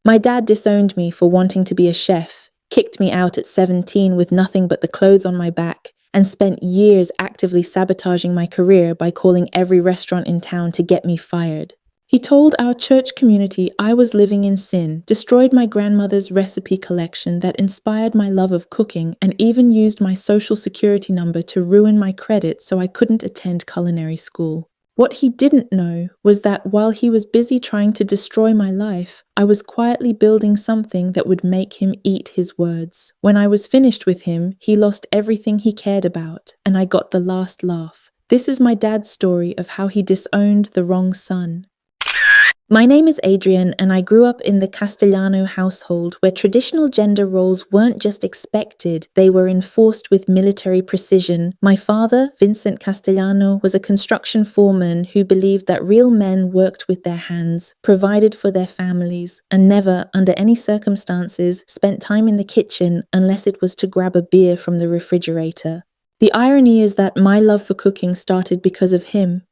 My dad disowned me for wanting to be a chef, kicked me out at 17 with nothing but the clothes on my back, and spent years actively sabotaging my career by calling every restaurant in town to get me fired. He told our church community I was living in sin, destroyed my grandmother's recipe collection that inspired my love of cooking, and even used my social security number to ruin my credit so I couldn't attend culinary school. What he didn't know was that while he was busy trying to destroy my life, I was quietly building something that would make him eat his words. When I was finished with him, he lost everything he cared about, and I got the last laugh. This is my dad's story of how he disowned the wrong son. My name is Adrian, and I grew up in the Castellano household where traditional gender roles weren't just expected, they were enforced with military precision. My father, Vincent Castellano, was a construction foreman who believed that real men worked with their hands, provided for their families, and never, under any circumstances, spent time in the kitchen unless it was to grab a beer from the refrigerator. The irony is that my love for cooking started because of him.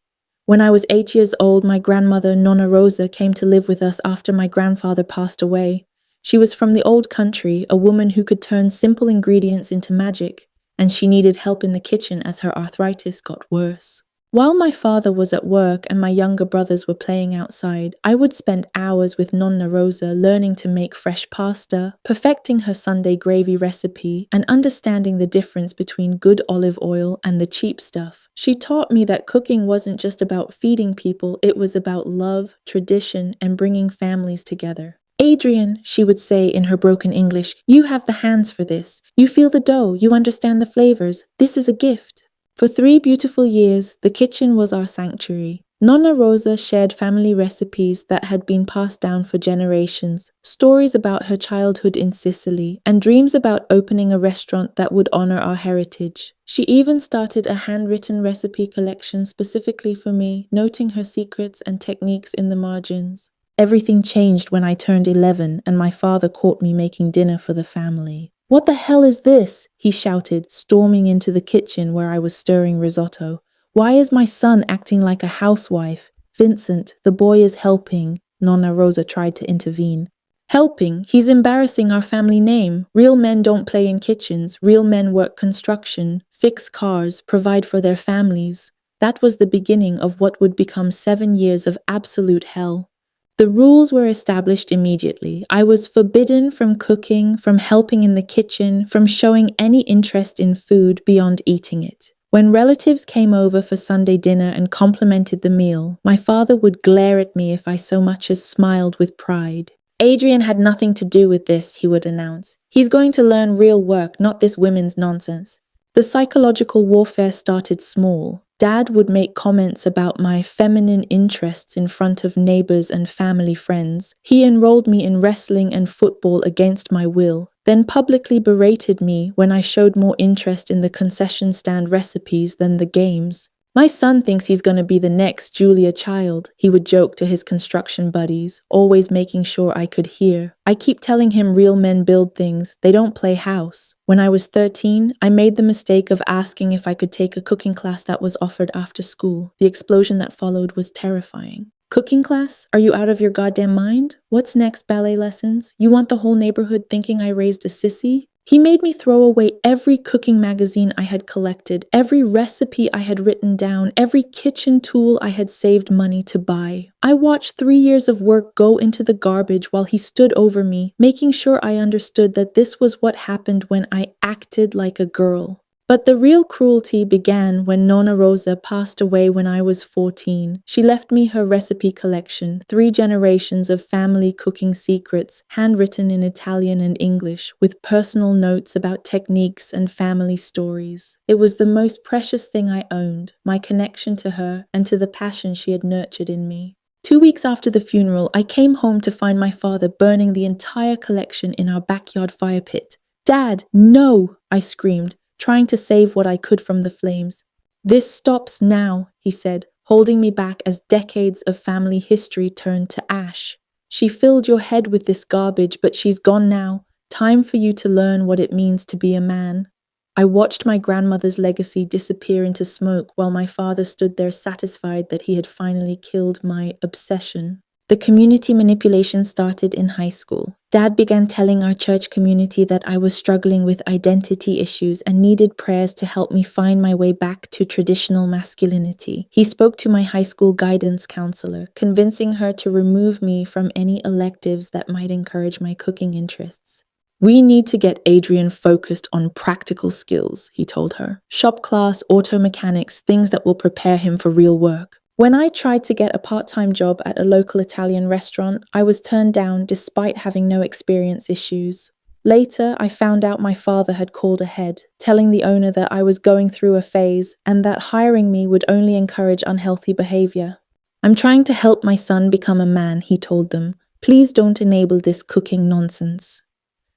When I was 8 years old, my grandmother, Nonna Rosa, came to live with us after my grandfather passed away. She was from the old country, a woman who could turn simple ingredients into magic, and she needed help in the kitchen as her arthritis got worse. While my father was at work and my younger brothers were playing outside, I would spend hours with Nonna Rosa learning to make fresh pasta, perfecting her Sunday gravy recipe, and understanding the difference between good olive oil and the cheap stuff. She taught me that cooking wasn't just about feeding people, it was about love, tradition, and bringing families together. "Adrian," she would say in her broken English, "you have the hands for this. You feel the dough, you understand the flavors. This is a gift." For 3 beautiful years, the kitchen was our sanctuary. Nonna Rosa shared family recipes that had been passed down for generations, stories about her childhood in Sicily, and dreams about opening a restaurant that would honor our heritage. She even started a handwritten recipe collection specifically for me, noting her secrets and techniques in the margins. Everything changed when I turned 11 and my father caught me making dinner for the family. "What the hell is this?" he shouted, storming into the kitchen where I was stirring risotto. "Why is my son acting like a housewife?" "Vincent, the boy is helping," Nonna Rosa tried to intervene. "Helping? He's embarrassing our family name. Real men don't play in kitchens. Real men work construction, fix cars, provide for their families." That was the beginning of what would become 7 years of absolute hell. The rules were established immediately. I was forbidden from cooking, from helping in the kitchen, from showing any interest in food beyond eating it. When relatives came over for Sunday dinner and complimented the meal, my father would glare at me if I so much as smiled with pride. "Adrian had nothing to do with this," he would announce. "He's going to learn real work, not this women's nonsense." The psychological warfare started small. Dad would make comments about my feminine interests in front of neighbors and family friends. He enrolled me in wrestling and football against my will, then publicly berated me when I showed more interest in the concession stand recipes than the games. "My son thinks he's going to be the next Julia Child," he would joke to his construction buddies, always making sure I could hear. "I keep telling him real men build things, they don't play house." When I was 13, I made the mistake of asking if I could take a cooking class that was offered after school. The explosion that followed was terrifying. "Cooking class? Are you out of your goddamn mind? What's next, ballet lessons? You want the whole neighborhood thinking I raised a sissy?" He made me throw away every cooking magazine I had collected, every recipe I had written down, every kitchen tool I had saved money to buy. I watched 3 years of work go into the garbage while he stood over me, making sure I understood that this was what happened when I acted like a girl. But the real cruelty began when Nonna Rosa passed away when I was 14. She left me her recipe collection, 3 generations of family cooking secrets, handwritten in Italian and English, with personal notes about techniques and family stories. It was the most precious thing I owned, my connection to her and to the passion she had nurtured in me. 2 weeks after the funeral, I came home to find my father burning the entire collection in our backyard fire pit. "Dad, no!" I screamed, trying to save what I could from the flames. "This stops now," he said, holding me back as decades of family history turned to ash. "She filled your head with this garbage, but she's gone now. Time for you to learn what it means to be a man." I watched my grandmother's legacy disappear into smoke while my father stood there satisfied that he had finally killed my obsession. The community manipulation started in high school. Dad began telling our church community that I was struggling with identity issues and needed prayers to help me find my way back to traditional masculinity. He spoke to my high school guidance counselor, convincing her to remove me from any electives that might encourage my cooking interests. "We need to get Adrian focused on practical skills," he told her. "Shop class, auto mechanics, things that will prepare him for real work." When I tried to get a part-time job at a local Italian restaurant, I was turned down despite having no experience issues. Later, I found out my father had called ahead, telling the owner that I was going through a phase and that hiring me would only encourage unhealthy behavior. "I'm trying to help my son become a man," he told them. "Please don't enable this cooking nonsense."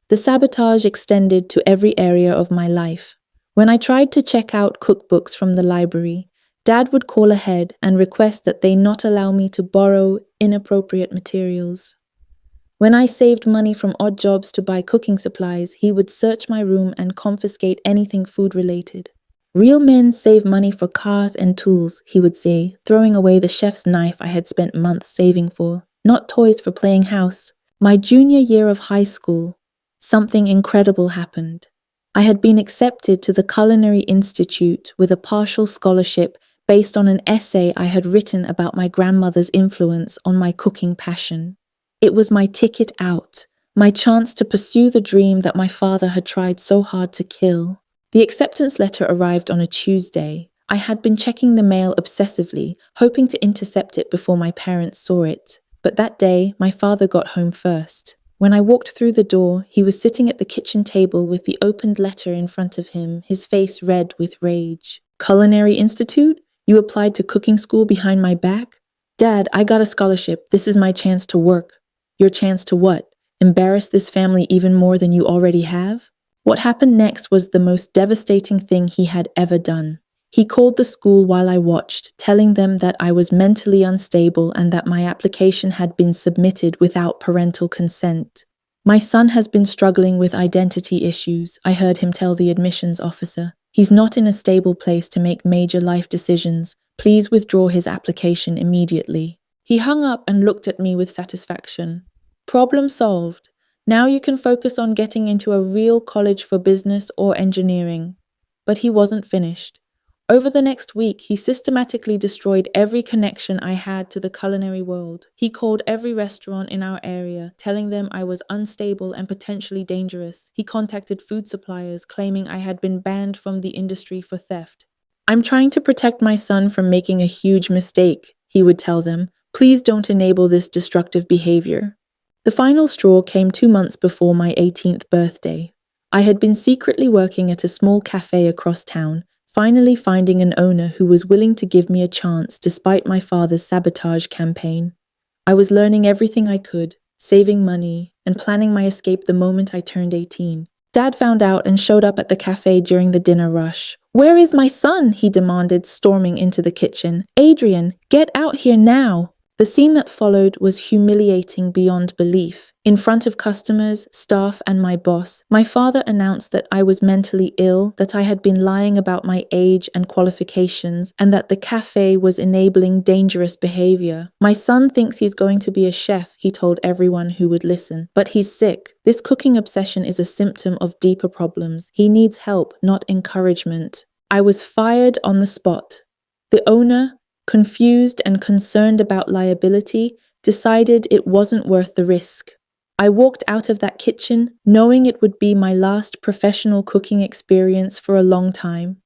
The sabotage extended to every area of my life. When I tried to check out cookbooks from the library, Dad would call ahead and request that they not allow me to borrow inappropriate materials. When I saved money from odd jobs to buy cooking supplies, he would search my room and confiscate anything food-related. "Real men save money for cars and tools," he would say, throwing away the chef's knife I had spent months saving for. "Not toys for playing house." My junior year of high school, something incredible happened. I had been accepted to the Culinary Institute with a partial scholarship based on an essay I had written about my grandmother's influence on my cooking passion. It was my ticket out, my chance to pursue the dream that my father had tried so hard to kill. The acceptance letter arrived on a Tuesday. I had been checking the mail obsessively, hoping to intercept it before my parents saw it. But that day, my father got home first. When I walked through the door, he was sitting at the kitchen table with the opened letter in front of him, his face red with rage. "Culinary Institute? You applied to cooking school behind my back?" "Dad, I got a scholarship. This is my chance to work." "Your chance to what? Embarrass this family even more than you already have?" What happened next was the most devastating thing he had ever done. He called the school while I watched, telling them that I was mentally unstable and that my application had been submitted without parental consent. "My son has been struggling with identity issues," I heard him tell the admissions officer. "He's not in a stable place to make major life decisions. Please withdraw his application immediately." He hung up and looked at me with satisfaction. "Problem solved. Now you can focus on getting into a real college for business or engineering." But he wasn't finished. Over the next week, he systematically destroyed every connection I had to the culinary world. He called every restaurant in our area, telling them I was unstable and potentially dangerous. He contacted food suppliers, claiming I had been banned from the industry for theft. "I'm trying to protect my son from making a huge mistake," he would tell them. "Please don't enable this destructive behavior." The final straw came 2 months before my 18th birthday. I had been secretly working at a small cafe across town, finally finding an owner who was willing to give me a chance despite my father's sabotage campaign. I was learning everything I could, saving money, and planning my escape the moment I turned 18. Dad found out and showed up at the cafe during the dinner rush. "Where is my son?" he demanded, storming into the kitchen. "Adrian, get out here now!" The scene that followed was humiliating beyond belief. In front of customers, staff, and my boss, my father announced that I was mentally ill, that I had been lying about my age and qualifications, and that the cafe was enabling dangerous behavior. "My son thinks he's going to be a chef," he told everyone who would listen. "But he's sick. This cooking obsession is a symptom of deeper problems. He needs help, not encouragement." I was fired on the spot. The owner, confused and concerned about liability, decided it wasn't worth the risk. I walked out of that kitchen, knowing it would be my last professional cooking experience for a long time.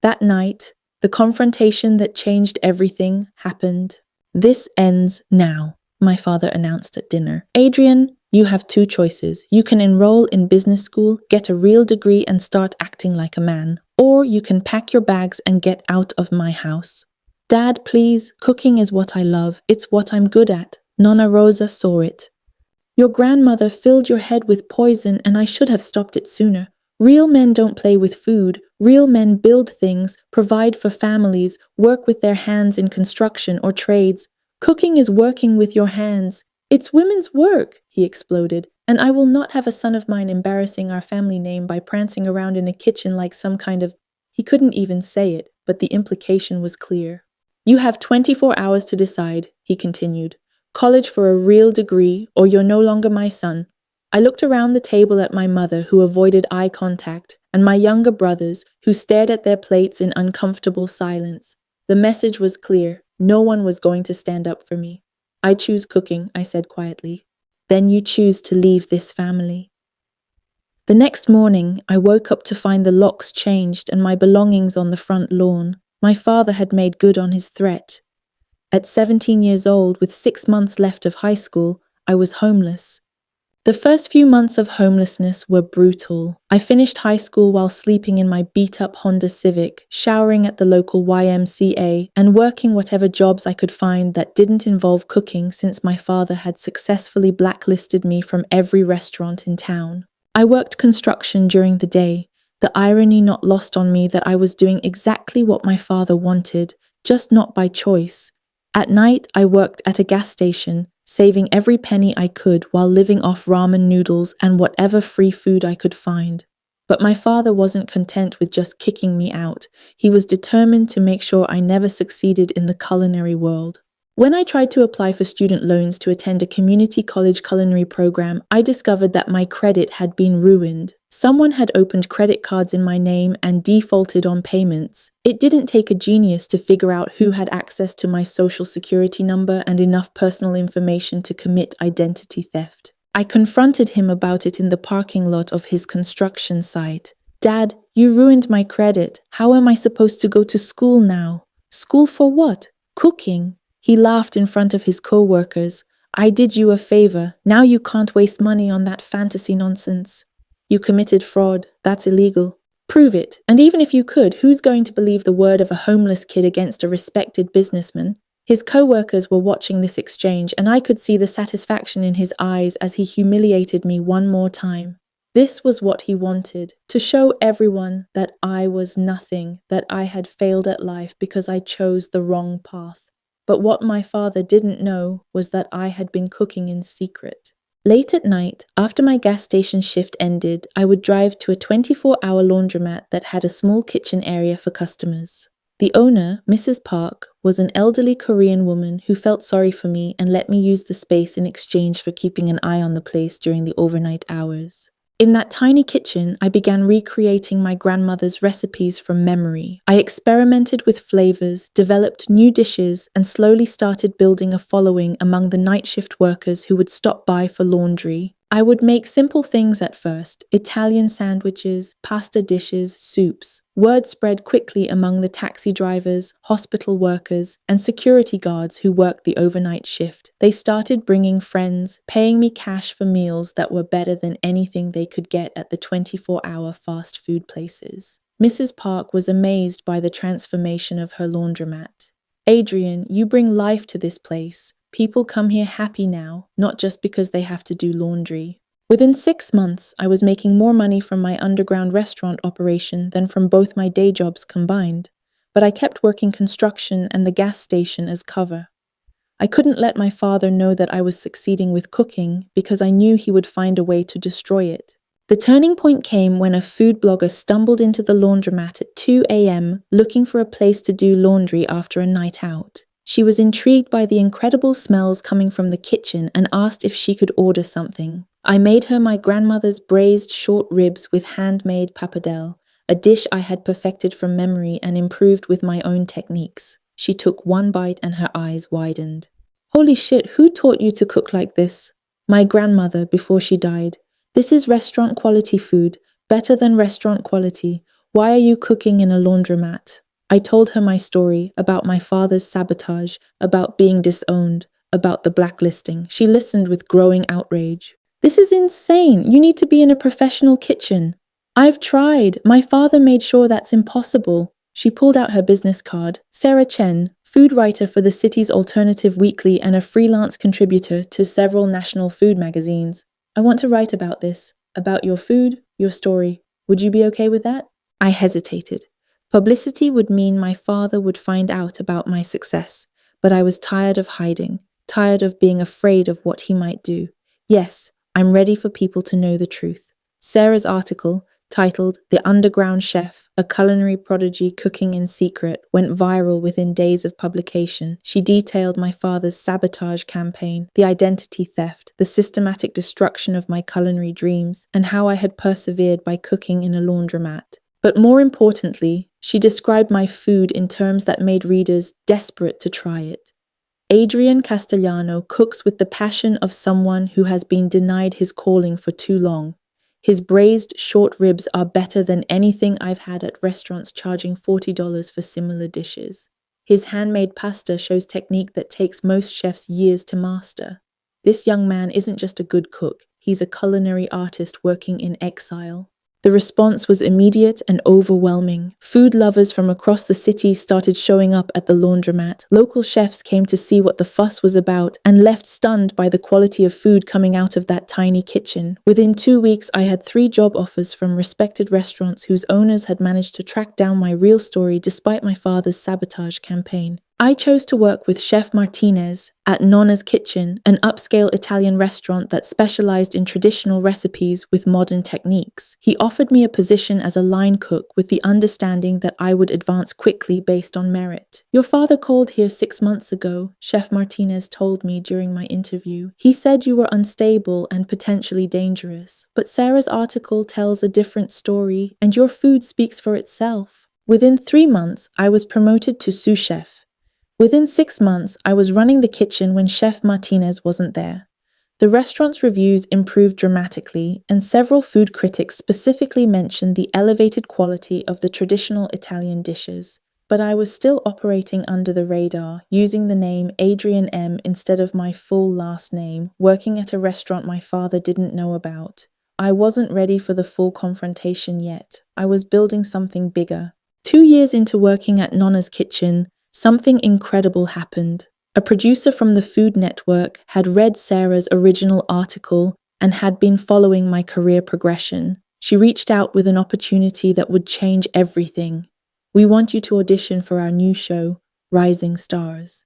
That night, the confrontation that changed everything happened. "This ends now," my father announced at dinner. "Adrian, you have 2 choices. You can enroll in business school, get a real degree, and start acting like a man. Or you can pack your bags and get out of my house." "Dad, please, cooking is what I love. It's what I'm good at." Nonna Rosa saw it. "Your grandmother filled your head with poison and I should have stopped it sooner. Real men don't play with food. Real men build things, provide for families, work with their hands in construction or trades. Cooking is working with your hands. It's women's work," he exploded, "and I will not have a son of mine embarrassing our family name by prancing around in a kitchen like some kind of—" He couldn't even say it, but the implication was clear. "You have 24 hours to decide," he continued. college for a real degree, or you're no longer my son. I looked around the table at my mother, who avoided eye contact, and my younger brothers, who stared at their plates in uncomfortable silence. The message was clear. No one was going to stand up for me. I choose cooking, I said quietly. Then you choose to leave this family. The next morning, I woke up to find the locks changed and my belongings on the front lawn. My father had made good on his threat. At 17 years old, with 6 months left of high school, I was homeless. The first few months of homelessness were brutal. I finished high school while sleeping in my beat-up Honda Civic, showering at the local YMCA, and working whatever jobs I could find that didn't involve cooking, since my father had successfully blacklisted me from every restaurant in town. I worked construction during the day, the irony not lost on me that I was doing exactly what my father wanted, just not by choice. At night, I worked at a gas station, saving every penny I could while living off ramen noodles and whatever free food I could find. But my father wasn't content with just kicking me out. He was determined to make sure I never succeeded in the culinary world. When I tried to apply for student loans to attend a community college culinary program, I discovered that my credit had been ruined. Someone had opened credit cards in my name and defaulted on payments. It didn't take a genius to figure out who had access to my social security number and enough personal information to commit identity theft. I confronted him about it in the parking lot of his construction site. "Dad, you ruined my credit. How am I supposed to go to school now?" "School for what? Cooking." He laughed in front of his co-workers. "I did you a favor. Now you can't waste money on that fantasy nonsense. You committed fraud. That's illegal. Prove it. And even if you could, who's going to believe the word of a homeless kid against a respected businessman?" His co-workers were watching this exchange, and I could see the satisfaction in his eyes as he humiliated me one more time. This was what he wanted, to show everyone that I was nothing, that I had failed at life because I chose the wrong path. But what my father didn't know was that I had been cooking in secret. Late at night, after my gas station shift ended, I would drive to a 24-hour laundromat that had a small kitchen area for customers. The owner, Mrs. Park, was an elderly Korean woman who felt sorry for me and let me use the space in exchange for keeping an eye on the place during the overnight hours. In that tiny kitchen, I began recreating my grandmother's recipes from memory. I experimented with flavors, developed new dishes, and slowly started building a following among the night shift workers who would stop by for laundry. I would make simple things at first: Italian sandwiches, pasta dishes, soups. Word spread quickly among the taxi drivers, hospital workers, and security guards who worked the overnight shift. They started bringing friends, paying me cash for meals that were better than anything they could get at the 24-hour fast food places. Mrs. Park was amazed by the transformation of her laundromat. "Adrian, you bring life to this place. People come here happy now, not just because they have to do laundry." Within 6 months, I was making more money from my underground restaurant operation than from both my day jobs combined. But I kept working construction and the gas station as cover. I couldn't let my father know that I was succeeding with cooking because I knew he would find a way to destroy it. The turning point came when a food blogger stumbled into the laundromat at 2 a.m. looking for a place to do laundry after a night out. She was intrigued by the incredible smells coming from the kitchen and asked if she could order something. I made her my grandmother's braised short ribs with handmade pappardelle, a dish I had perfected from memory and improved with my own techniques. She took one bite and her eyes widened. "Holy shit, who taught you to cook like this?" "My grandmother, before she died. This is restaurant quality food, better than restaurant quality. Why are you cooking in a laundromat?" I told her my story, about my father's sabotage, about being disowned, about the blacklisting. She listened with growing outrage. "This is insane. You need to be in a professional kitchen." "I've tried. My father made sure that's impossible." She pulled out her business card. "Sarah Chen, food writer for the city's Alternative Weekly and a freelance contributor to several national food magazines. I want to write about this, about your food, your story. Would you be okay with that?" I hesitated. Publicity would mean my father would find out about my success, but I was tired of hiding, tired of being afraid of what he might do. "Yes, I'm ready for people to know the truth." Sarah's article, titled The Underground Chef, a culinary prodigy cooking in secret, went viral within days of publication. She detailed my father's sabotage campaign, the identity theft, the systematic destruction of my culinary dreams, and how I had persevered by cooking in a laundromat. But more importantly, she described my food in terms that made readers desperate to try it. Adrian Castellano cooks with the passion of someone who has been denied his calling for too long. His braised short ribs are better than anything I've had at restaurants charging $40 for similar dishes. His handmade pasta shows technique that takes most chefs years to master. This young man isn't just a good cook, he's a culinary artist working in exile. The response was immediate and overwhelming. Food lovers from across the city started showing up at the laundromat. Local chefs came to see what the fuss was about and left stunned by the quality of food coming out of that tiny kitchen. Within 2 weeks, I had 3 job offers from respected restaurants whose owners had managed to track down my real story despite my father's sabotage campaign. I chose to work with Chef Martinez at Nonna's Kitchen, an upscale Italian restaurant that specialized in traditional recipes with modern techniques. He offered me a position as a line cook with the understanding that I would advance quickly based on merit. "Your father called here 6 months ago," Chef Martinez told me during my interview. "He said you were unstable and potentially dangerous. But Sarah's article tells a different story, and your food speaks for itself." Within 3 months, I was promoted to sous chef. Within 6 months, I was running the kitchen when Chef Martinez wasn't there. The restaurant's reviews improved dramatically, and several food critics specifically mentioned the elevated quality of the traditional Italian dishes. But I was still operating under the radar, using the name Adrian M. instead of my full last name, working at a restaurant my father didn't know about. I wasn't ready for the full confrontation yet. I was building something bigger. 2 years into working at Nonna's Kitchen, something incredible happened. A producer from the Food Network had read Sarah's original article and had been following my career progression. She reached out with an opportunity that would change everything. "We want you to audition for our new show, Rising Stars.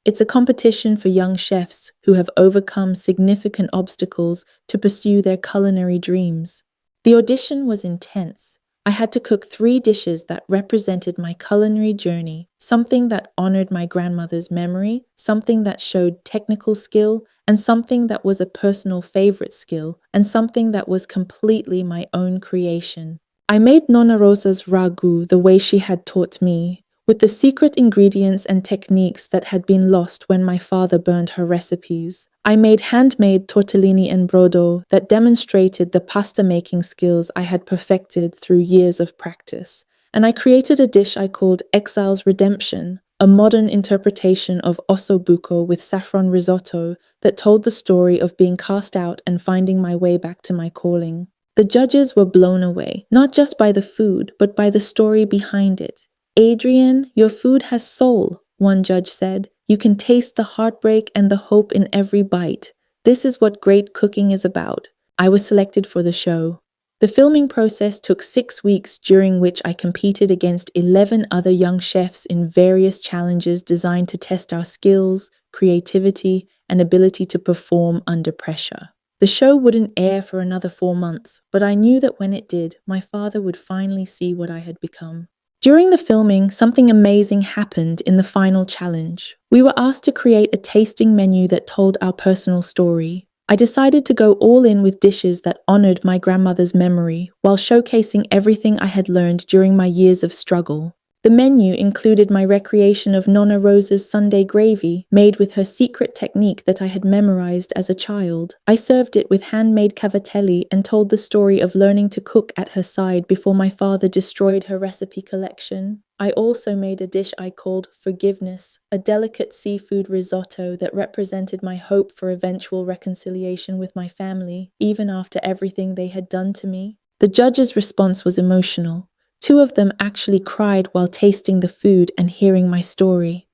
It's a competition for young chefs who have overcome significant obstacles to pursue their culinary dreams." The audition was intense. I had to cook 3 dishes that represented my culinary journey, something that honored my grandmother's memory, something that showed technical skill, and something that was a personal favorite skill, and something that was completely my own creation. I made Nonna Rosa's ragu the way she had taught me, with the secret ingredients and techniques that had been lost when my father burned her recipes. I made handmade tortellini in brodo that demonstrated the pasta-making skills I had perfected through years of practice. And I created a dish I called Exile's Redemption, a modern interpretation of osso buco with saffron risotto that told the story of being cast out and finding my way back to my calling. The judges were blown away, not just by the food, but by the story behind it. "Adrian, your food has soul," one judge said. "You can taste the heartbreak and the hope in every bite. This is what great cooking is about." I was selected for the show. The filming process took 6 weeks, during which I competed against 11 other young chefs in various challenges designed to test our skills, creativity, and ability to perform under pressure. The show wouldn't air for another 4 months, but I knew that when it did, my father would finally see what I had become. During the filming, something amazing happened in the final challenge. We were asked to create a tasting menu that told our personal story. I decided to go all in with dishes that honored my grandmother's memory, while showcasing everything I had learned during my years of struggle. The menu included my recreation of Nonna Rosa's Sunday gravy, made with her secret technique that I had memorized as a child. I served it with handmade cavatelli and told the story of learning to cook at her side before my father destroyed her recipe collection. I also made a dish I called Forgiveness, a delicate seafood risotto that represented my hope for eventual reconciliation with my family, even after everything they had done to me. The judges' response was emotional. 2 of them actually cried while tasting the food and hearing my story.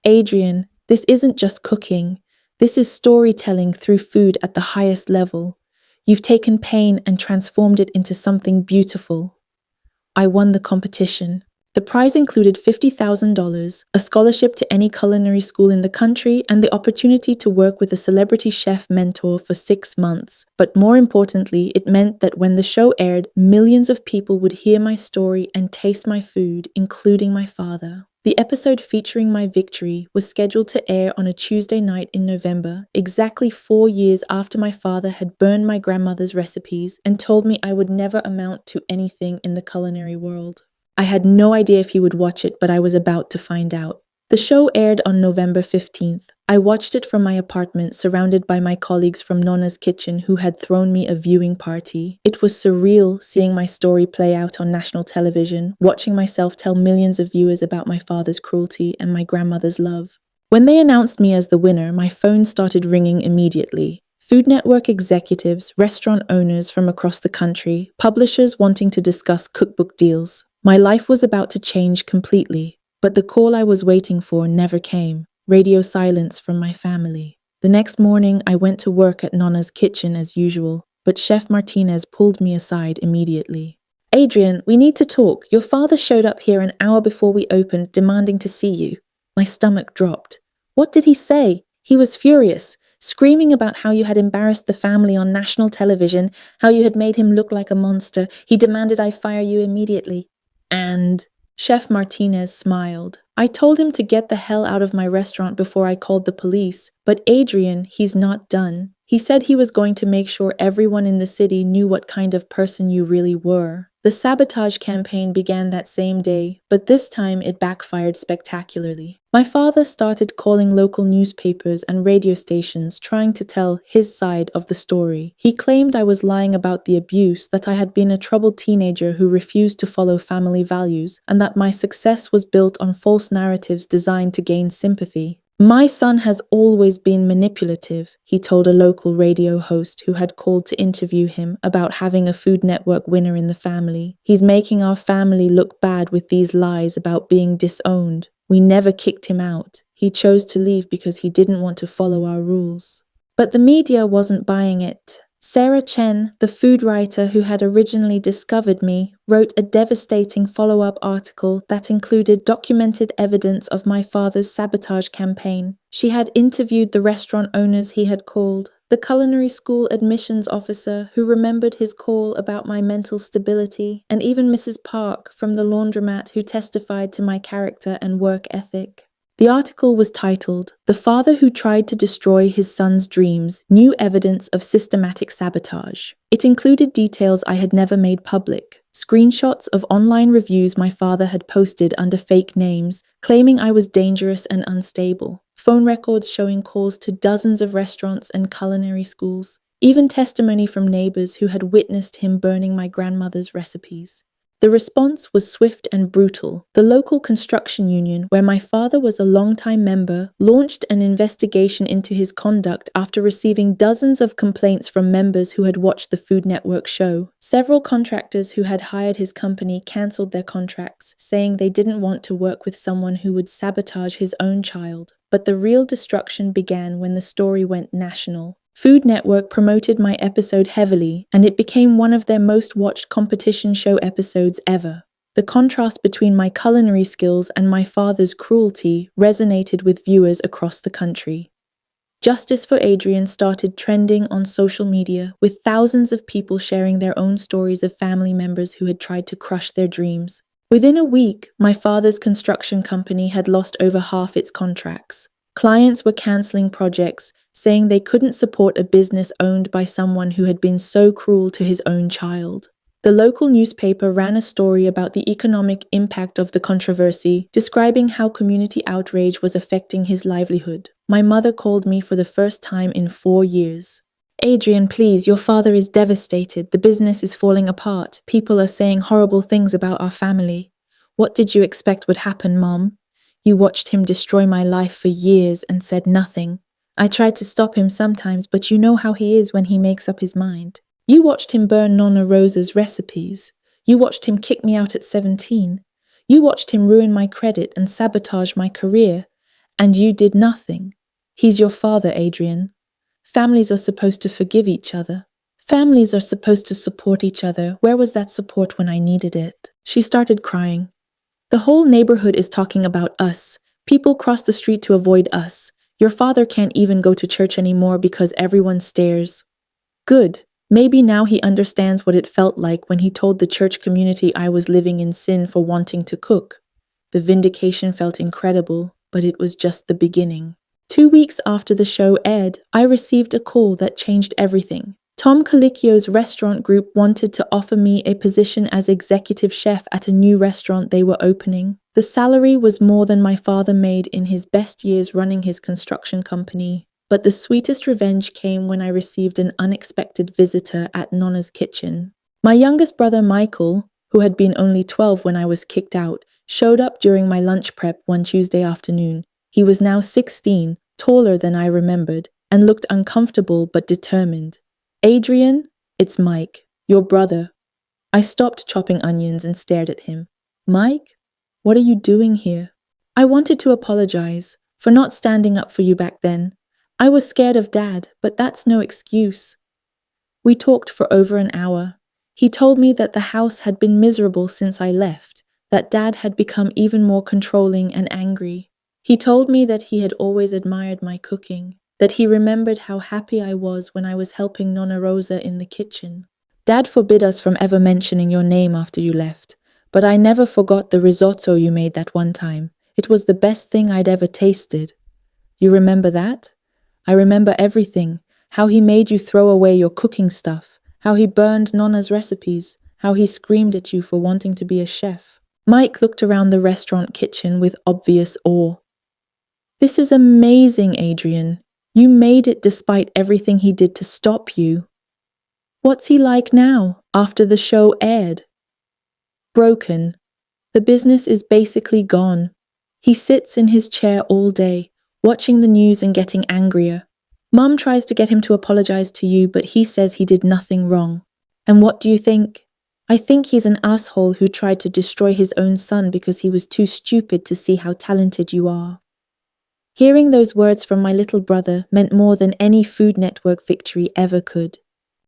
"Adrian, this isn't just cooking. This is storytelling through food at the highest level. You've taken pain and transformed it into something beautiful." I won the competition. The prize included $50,000, a scholarship to any culinary school in the country, and the opportunity to work with a celebrity chef mentor for 6 months. But more importantly, it meant that when the show aired, millions of people would hear my story and taste my food, including my father. The episode featuring my victory was scheduled to air on a Tuesday night in November, exactly 4 years after my father had burned my grandmother's recipes and told me I would never amount to anything in the culinary world. I had no idea if he would watch it, but I was about to find out. The show aired on November 15th. I watched it from my apartment, surrounded by my colleagues from Nonna's kitchen who had thrown me a viewing party. It was surreal seeing my story play out on national television, watching myself tell millions of viewers about my father's cruelty and my grandmother's love. When they announced me as the winner, my phone started ringing immediately. Food Network executives, restaurant owners from across the country, publishers wanting to discuss cookbook deals. My life was about to change completely, but the call I was waiting for never came. Radio silence from my family. The next morning, I went to work at Nonna's kitchen as usual, but Chef Martinez pulled me aside immediately. "Adrian, we need to talk. Your father showed up here an hour before we opened, demanding to see you." My stomach dropped. "What did he say?" "He was furious, screaming about how you had embarrassed the family on national television, how you had made him look like a monster. He demanded I fire you immediately." "And?" Chef Martinez smiled. "I told him to get the hell out of my restaurant before I called the police. But Adrian, he's not done. He said he was going to make sure everyone in the city knew what kind of person you really were." The sabotage campaign began that same day, but this time it backfired spectacularly. My father started calling local newspapers and radio stations, trying to tell his side of the story. He claimed I was lying about the abuse, that I had been a troubled teenager who refused to follow family values, and that my success was built on false narratives designed to gain sympathy. "My son has always been manipulative," he told a local radio host who had called to interview him about having a Food Network winner in the family. "He's making our family look bad with these lies about being disowned. We never kicked him out. He chose to leave because he didn't want to follow our rules." But the media wasn't buying it. Sarah Chen, the food writer who had originally discovered me, wrote a devastating follow-up article that included documented evidence of my father's sabotage campaign. She had interviewed the restaurant owners he had called, the culinary school admissions officer who remembered his call about my mental stability, and even Mrs. Park from the laundromat who testified to my character and work ethic. The article was titled, "The Father Who Tried to Destroy His Son's Dreams, New Evidence of Systematic Sabotage." It included details I had never made public, screenshots of online reviews my father had posted under fake names, claiming I was dangerous and unstable, phone records showing calls to dozens of restaurants and culinary schools, even testimony from neighbors who had witnessed him burning my grandmother's recipes. The response was swift and brutal. The local construction union, where my father was a longtime member, launched an investigation into his conduct after receiving dozens of complaints from members who had watched the Food Network show. Several contractors who had hired his company cancelled their contracts, saying they didn't want to work with someone who would sabotage his own child. But the real destruction began when the story went national. Food Network promoted my episode heavily, and it became one of their most watched competition show episodes ever. The contrast between my culinary skills and my father's cruelty resonated with viewers across the country. Justice for Adrian started trending on social media, with thousands of people sharing their own stories of family members who had tried to crush their dreams. Within a week, my father's construction company had lost over half its contracts. Clients were cancelling projects, saying they couldn't support a business owned by someone who had been so cruel to his own child. The local newspaper ran a story about the economic impact of the controversy, describing how community outrage was affecting his livelihood. My mother called me for the first time in 4 years. "Adrian, please, your father is devastated. The business is falling apart. People are saying horrible things about our family." "What did you expect would happen, Mom? You watched him destroy my life for years and said nothing. I tried to stop him sometimes, but you know how he is when he makes up his mind. You watched him burn Nonna Rosa's recipes. You watched him kick me out at 17. You watched him ruin my credit and sabotage my career. And you did nothing. He's your father, Adrian. Families are supposed to forgive each other. Families are supposed to support each other. Where was that support when I needed it?" She started crying. The whole neighborhood is talking about us. People cross the street to avoid us. Your father can't even go to church anymore because everyone stares. Good. Maybe now he understands what it felt like when he told the church community I was living in sin for wanting to cook. The vindication felt incredible, but it was just the beginning. 2 weeks after the show aired, I received a call that changed everything. Tom Colicchio's restaurant group wanted to offer me a position as executive chef at a new restaurant they were opening. The salary was more than my father made in his best years running his construction company. But the sweetest revenge came when I received an unexpected visitor at Nonna's kitchen. My youngest brother Michael, who had been only 12 when I was kicked out, showed up during my lunch prep one Tuesday afternoon. He was now 16, taller than I remembered, and looked uncomfortable but determined. Adrian, it's Mike, your brother. I stopped chopping onions and stared at him. Mike, what are you doing here? I wanted to apologize for not standing up for you back then. I was scared of Dad, but that's no excuse. We talked for over an hour. He told me that the house had been miserable since I left, that Dad had become even more controlling and angry. He told me that he had always admired my cooking, that he remembered how happy I was when I was helping Nonna Rosa in the kitchen. Dad forbid us from ever mentioning your name after you left, but I never forgot the risotto you made that one time. It was the best thing I'd ever tasted. You remember that? I remember everything, how he made you throw away your cooking stuff, how he burned Nonna's recipes, how he screamed at you for wanting to be a chef. Mike looked around the restaurant kitchen with obvious awe. This is amazing, Adrian. You made it despite everything he did to stop you. What's he like now, after the show aired? Broken. The business is basically gone. He sits in his chair all day, watching the news and getting angrier. Mum tries to get him to apologize to you, but he says he did nothing wrong. And what do you think? I think he's an asshole who tried to destroy his own son because he was too stupid to see how talented you are. Hearing those words from my little brother meant more than any Food Network victory ever could.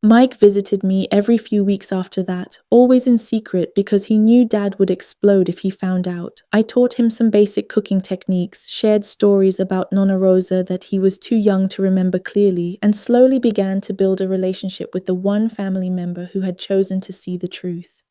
Mike visited me every few weeks after that, always in secret because he knew Dad would explode if he found out. I taught him some basic cooking techniques, shared stories about Nonna Rosa that he was too young to remember clearly, and slowly began to build a relationship with the one family member who had chosen to see the truth.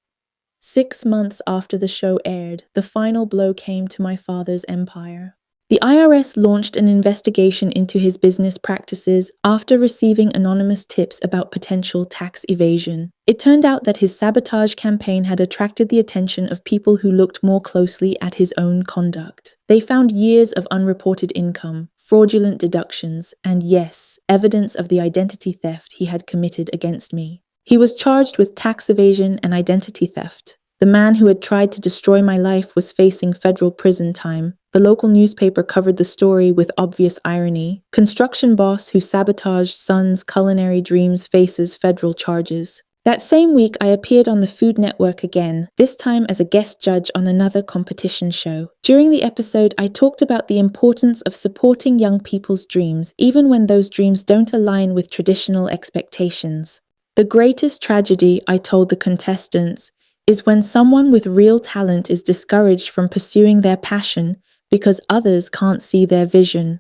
6 months after the show aired, the final blow came to my father's empire. The IRS launched an investigation into his business practices after receiving anonymous tips about potential tax evasion. It turned out that his sabotage campaign had attracted the attention of people who looked more closely at his own conduct. They found years of unreported income, fraudulent deductions, and yes, evidence of the identity theft he had committed against me. He was charged with tax evasion and identity theft. The man who had tried to destroy my life was facing federal prison time. The local newspaper covered the story with obvious irony. Construction boss who sabotaged son's culinary dreams faces federal charges. That same week, I appeared on the Food Network again, this time as a guest judge on another competition show. During the episode, I talked about the importance of supporting young people's dreams, even when those dreams don't align with traditional expectations. The greatest tragedy, I told the contestants, is when someone with real talent is discouraged from pursuing their passion because others can't see their vision.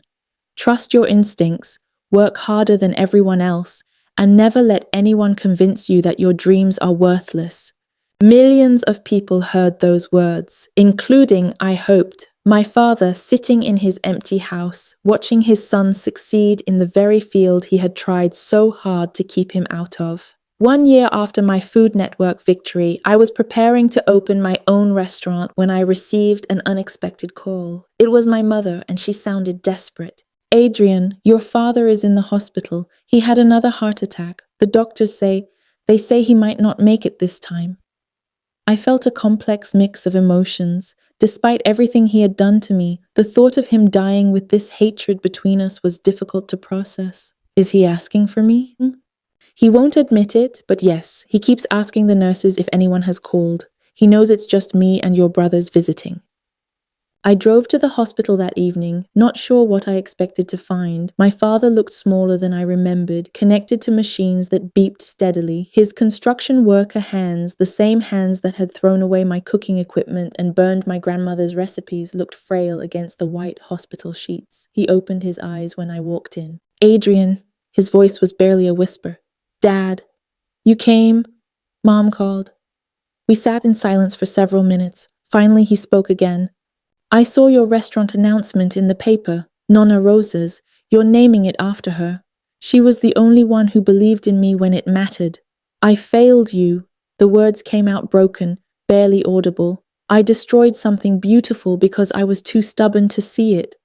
Trust your instincts, work harder than everyone else, and never let anyone convince you that your dreams are worthless. Millions of people heard those words, including, I hoped, my father sitting in his empty house, watching his son succeed in the very field he had tried so hard to keep him out of. 1 year after my Food Network victory, I was preparing to open my own restaurant when I received an unexpected call. It was my mother, and she sounded desperate. Adrian, your father is in the hospital. He had another heart attack. The doctors say he might not make it this time. I felt a complex mix of emotions. Despite everything he had done to me, the thought of him dying with this hatred between us was difficult to process. Is he asking for me? He won't admit it, but yes, he keeps asking the nurses if anyone has called. He knows it's just me and your brothers visiting. I drove to the hospital that evening, not sure what I expected to find. My father looked smaller than I remembered, connected to machines that beeped steadily. His construction worker hands, the same hands that had thrown away my cooking equipment and burned my grandmother's recipes, looked frail against the white hospital sheets. He opened his eyes when I walked in. "Adrian," his voice was barely a whisper. "Dad, you came?" Mom called. We sat in silence for several minutes. Finally, he spoke again. "I saw your restaurant announcement in the paper, Nonna Rosa's. You're naming it after her. She was the only one who believed in me when it mattered. I failed you." The words came out broken, barely audible. "I destroyed something beautiful because I was too stubborn to see it."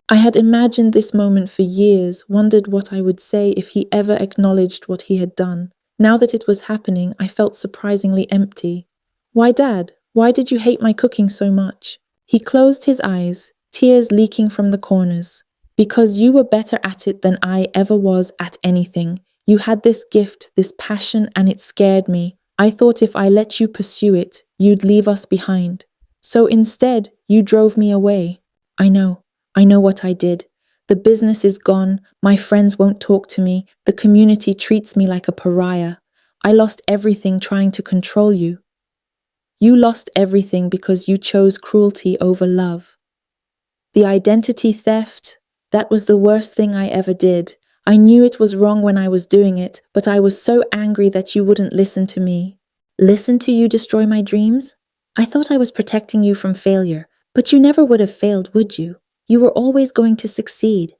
I had imagined this moment for years, wondered what I would say if he ever acknowledged what he had done. Now that it was happening, I felt surprisingly empty. "Why, Dad? Why did you hate my cooking so much?" He closed his eyes, tears leaking from the corners. "Because you were better at it than I ever was at anything. You had this gift, this passion, and it scared me. I thought if I let you pursue it, you'd leave us behind. So instead, you drove me away. I know what I did. The business is gone, my friends won't talk to me, the community treats me like a pariah. I lost everything trying to control you. You lost everything because you chose cruelty over love. The identity theft, that was the worst thing I ever did. I knew it was wrong when I was doing it, but I was so angry that you wouldn't listen to me." "Listen to you destroy my dreams? I thought I was protecting you from failure, but you never would have failed, would you? You were always going to succeed."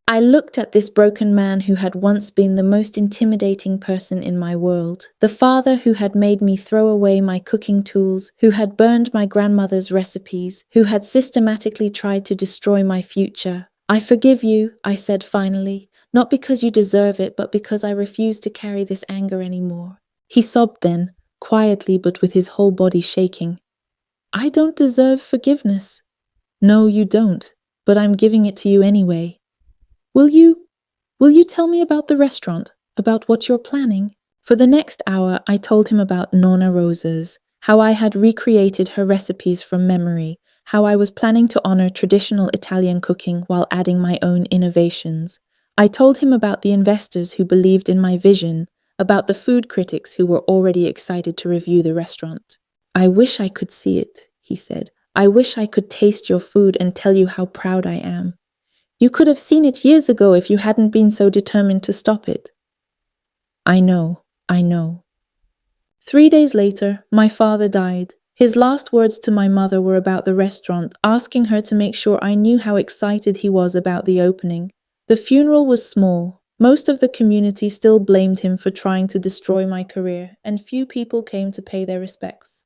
I looked at this broken man who had once been the most intimidating person in my world, the father who had made me throw away my cooking tools, who had burned my grandmother's recipes, who had systematically tried to destroy my future. "I forgive you," I said finally, "not because you deserve it, but because I refuse to carry this anger anymore." He sobbed then, quietly but with his whole body shaking. "I don't deserve forgiveness." "No, you don't, but I'm giving it to you anyway. Will you tell me about the restaurant, about what you're planning?" For the next hour, I told him about Nonna Rosa's, how I had recreated her recipes from memory, how I was planning to honor traditional Italian cooking while adding my own innovations. I told him about the investors who believed in my vision, about the food critics who were already excited to review the restaurant. "I wish I could see it," he said. "I wish I could taste your food and tell you how proud I am. You could have seen it years ago if you hadn't been so determined to stop it." I know. 3 days later, my father died. His last words to my mother were about the restaurant, asking her to make sure I knew how excited he was about the opening. The funeral was small. Most of the community still blamed him for trying to destroy my career, and few people came to pay their respects.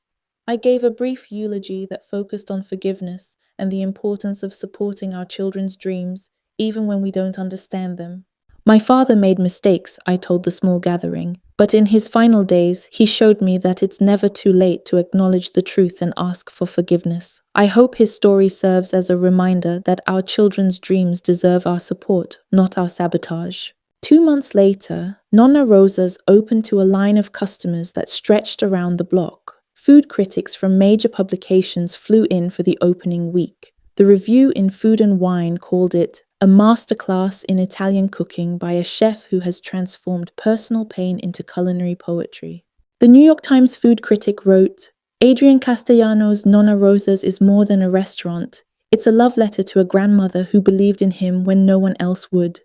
I gave a brief eulogy that focused on forgiveness and the importance of supporting our children's dreams, even when we don't understand them. My father made mistakes, I told the small gathering, but in his final days, he showed me that it's never too late to acknowledge the truth and ask for forgiveness. I hope his story serves as a reminder that our children's dreams deserve our support, not our sabotage. 2 months later, Nonna Rosa's opened to a line of customers that stretched around the block. Food critics from major publications flew in for the opening week. The review in Food and Wine called it a masterclass in Italian cooking by a chef who has transformed personal pain into culinary poetry. The New York Times food critic wrote, "Adrian Castellano's Nonna Rosa's is more than a restaurant. It's a love letter to a grandmother who believed in him when no one else would.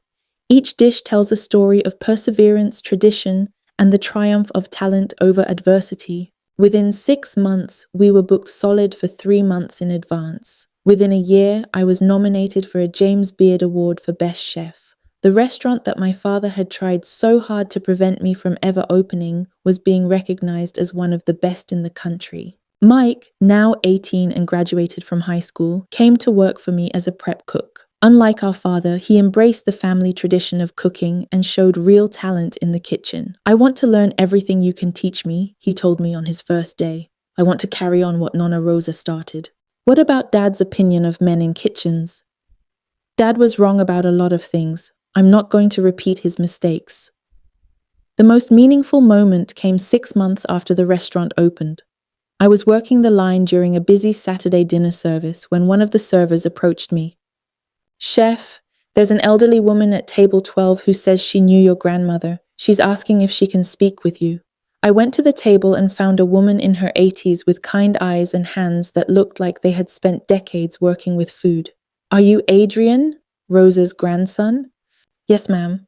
Each dish tells a story of perseverance, tradition, and the triumph of talent over adversity." Within 6 months, we were booked solid for 3 months in advance. Within a year, I was nominated for a James Beard Award for Best Chef. The restaurant that my father had tried so hard to prevent me from ever opening was being recognized as one of the best in the country. Mike, now 18 and graduated from high school, came to work for me as a prep cook. Unlike our father, he embraced the family tradition of cooking and showed real talent in the kitchen. "I want to learn everything you can teach me," he told me on his first day. "I want to carry on what Nonna Rosa started." What about Dad's opinion of men in kitchens? Dad was wrong about a lot of things. I'm not going to repeat his mistakes. The most meaningful moment came 6 months after the restaurant opened. I was working the line during a busy Saturday dinner service when one of the servers approached me. "Chef, there's an elderly woman at table 12 who says she knew your grandmother. She's asking if she can speak with you." I went to the table and found a woman in her 80s with kind eyes and hands that looked like they had spent decades working with food. "Are you Adrian, Rosa's grandson?" "Yes, ma'am."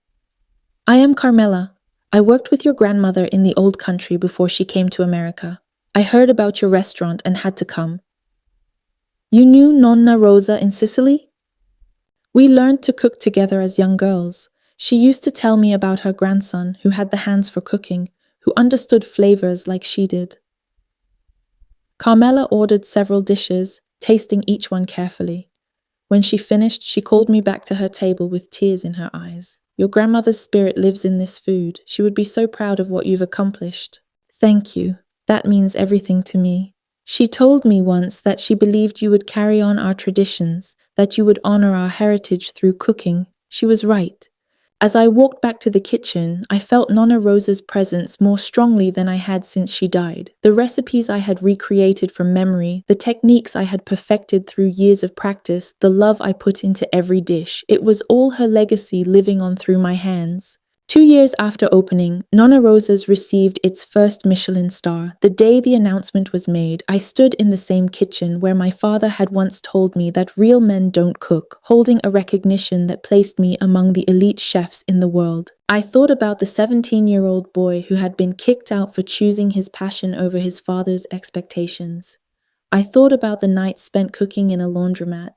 "I am Carmela. I worked with your grandmother in the old country before she came to America. I heard about your restaurant and had to come." "You knew Nonna Rosa in Sicily?" "We learned to cook together as young girls. She used to tell me about her grandson who had the hands for cooking, who understood flavors like she did." Carmela ordered several dishes, tasting each one carefully. When she finished, she called me back to her table with tears in her eyes. "Your grandmother's spirit lives in this food. She would be so proud of what you've accomplished." "Thank you. That means everything to me. She told me once that she believed you would carry on our traditions, that you would honor our heritage through cooking. She was right." As I walked back to the kitchen, I felt Nonna Rosa's presence more strongly than I had since she died. The recipes I had recreated from memory, the techniques I had perfected through years of practice, the love I put into every dish, it was all her legacy living on through my hands. 2 years after opening, Nonna Rosa's received its first Michelin star. The day the announcement was made, I stood in the same kitchen where my father had once told me that real men don't cook, holding a recognition that placed me among the elite chefs in the world. I thought about the 17-year-old boy who had been kicked out for choosing his passion over his father's expectations. I thought about the nights spent cooking in a laundromat,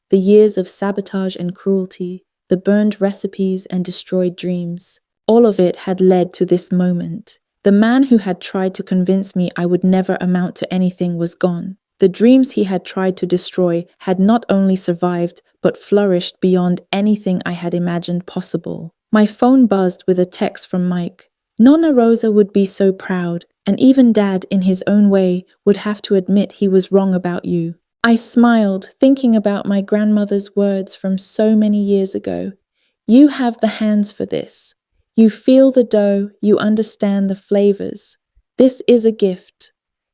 the years of sabotage and cruelty, the burned recipes and destroyed dreams. All of it had led to this moment. The man who had tried to convince me I would never amount to anything was gone. The dreams he had tried to destroy had not only survived, but flourished beyond anything I had imagined possible. My phone buzzed with a text from Mike. "Nonna Rosa would be so proud, and even Dad, in his own way, would have to admit he was wrong about you." I smiled, thinking about my grandmother's words from so many years ago. "You have the hands for this. You feel the dough, you understand the flavors. This is a gift."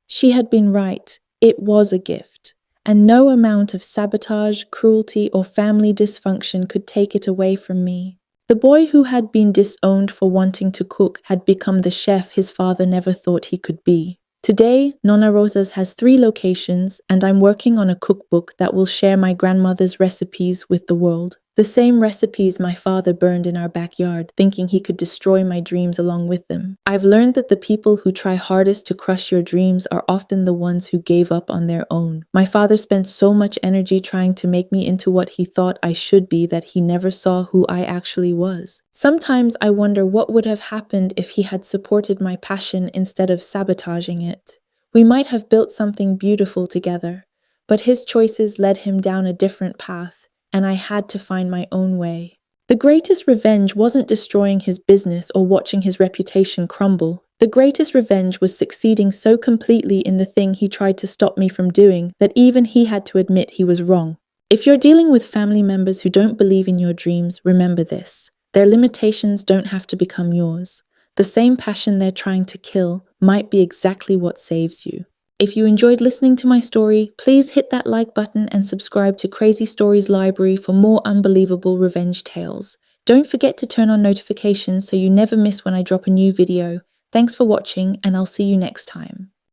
She had been right. It was a gift. And no amount of sabotage, cruelty, or family dysfunction could take it away from me. The boy who had been disowned for wanting to cook had become the chef his father never thought he could be. Today, Nonna Rosa's has 3 locations, and I'm working on a cookbook that will share my grandmother's recipes with the world. The same recipes my father burned in our backyard, thinking he could destroy my dreams along with them. I've learned that the people who try hardest to crush your dreams are often the ones who gave up on their own. My father spent so much energy trying to make me into what he thought I should be that he never saw who I actually was. Sometimes I wonder what would have happened if he had supported my passion instead of sabotaging it. We might have built something beautiful together, but his choices led him down a different path, and I had to find my own way. The greatest revenge wasn't destroying his business or watching his reputation crumble. The greatest revenge was succeeding so completely in the thing he tried to stop me from doing that even he had to admit he was wrong. If you're dealing with family members who don't believe in your dreams, remember this. Their limitations don't have to become yours. The same passion they're trying to kill might be exactly what saves you. If you enjoyed listening to my story, please hit that like button and subscribe to Crazy Stories Library for more unbelievable revenge tales. Don't forget to turn on notifications so you never miss when I drop a new video. Thanks for watching, and I'll see you next time.